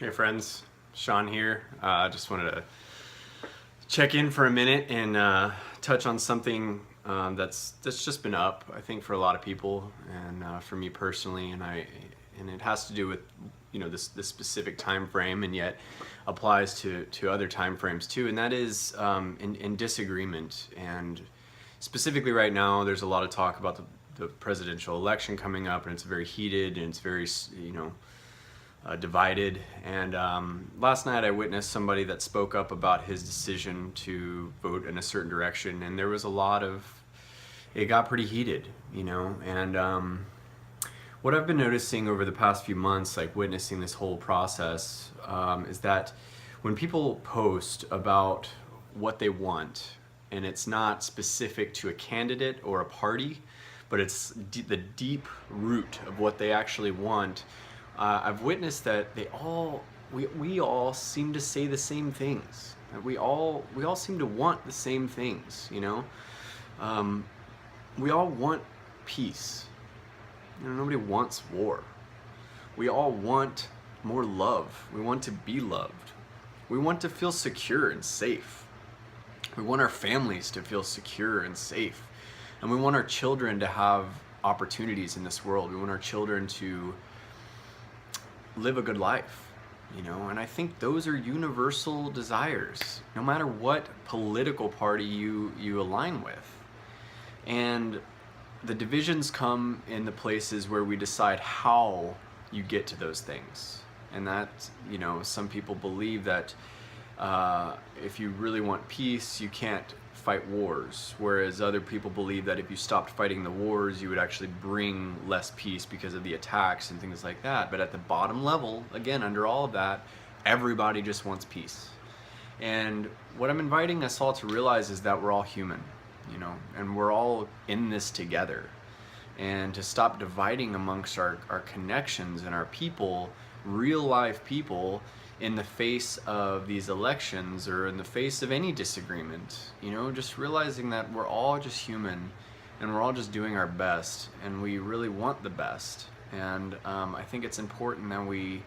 Hey friends, Sean here. Just wanted to check in for a minute and touch on something that's just been up, I think, for a lot of people, and for me personally, and it has to do with this specific time frame, and yet applies to other time frames too, and that is in disagreement. And specifically right now, there's a lot of talk about the presidential election coming up, and it's very heated and it's very divided. And last night I witnessed somebody that spoke up about his decision to vote in a certain direction, and there was a lot of, it got pretty heated, and what I've been noticing over the past few months, like witnessing this whole process, is that when people post about what they want, and it's not specific to a candidate or a party, but it's the deep root of what they actually want, I've witnessed that we all seem to say the same things. We all seem to want the same things, we all want peace. Nobody wants war. We all want more love. We want to be loved. We want to feel secure and safe. We want our families to feel secure and safe. And we want our children to have opportunities in this world. We want our children to live a good life, and I think those are universal desires, no matter what political party you align with. And the divisions come in the places where we decide how you get to those things. And that, some people believe that if you really want peace, you can't fight wars, whereas other people believe that if you stopped fighting the wars, you would actually bring less peace because of the attacks and things like that. But at the bottom level, again, under all of that, everybody just wants peace. And what I'm inviting us all to realize is that we're all human, and we're all in this together. And to stop dividing amongst our connections and our people, real life people, in the face of these elections or in the face of any disagreement, just realizing that we're all just human and we're all just doing our best, and we really want the best. And I think it's important that we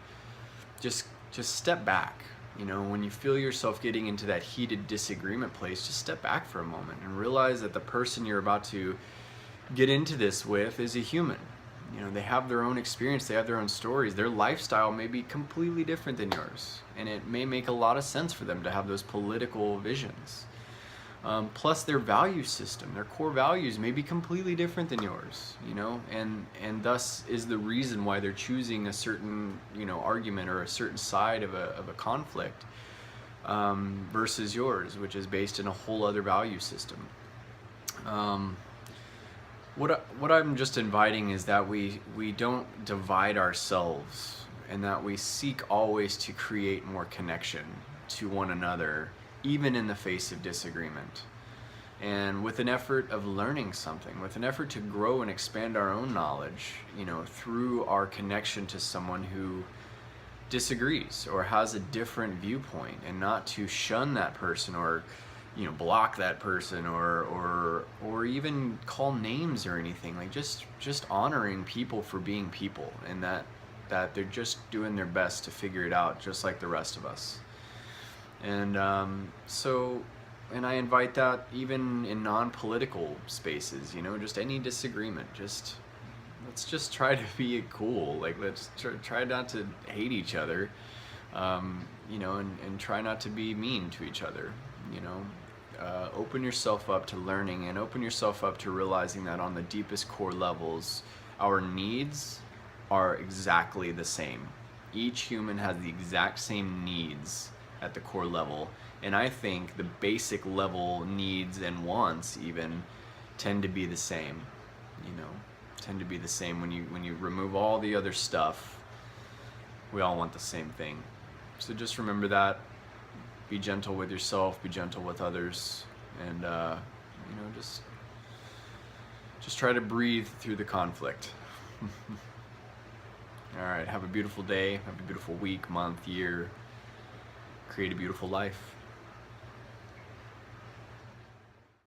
just step back. When you feel yourself getting into that heated disagreement place, just step back for a moment and realize that the person you're about to get into this with is a human. They have their own experience, they have their own stories, their lifestyle may be completely different than yours, and it may make a lot of sense for them to have those political visions. Plus their value system, their core values may be completely different than yours, and thus is the reason why they're choosing a certain, argument or a certain side of a conflict versus yours, which is based in a whole other value system. What I'm just inviting is that we don't divide ourselves, and that we seek always to create more connection to one another, even in the face of disagreement. And with an effort of learning something, with an effort to grow and expand our own knowledge, through our connection to someone who disagrees or has a different viewpoint, and not to shun that person or block that person or even call names or anything. Like just honoring people for being people, and that they're just doing their best to figure it out just like the rest of us. And and I invite that even in non-political spaces, just any disagreement, let's just try to be cool. Like let's try not to hate each other, and try not to be mean to each other. Open yourself up to learning, and open yourself up to realizing that on the deepest core levels, our needs are exactly the same. Each human has the exact same needs at the core level, and I think the basic level needs and wants even tend to be the same. Tend to be the same. When you remove all the other stuff, we all want the same thing. So just remember that. Be gentle with yourself, be gentle with others, and just try to breathe through the conflict. All right, have a beautiful day, have a beautiful week, month, year. Create a beautiful life.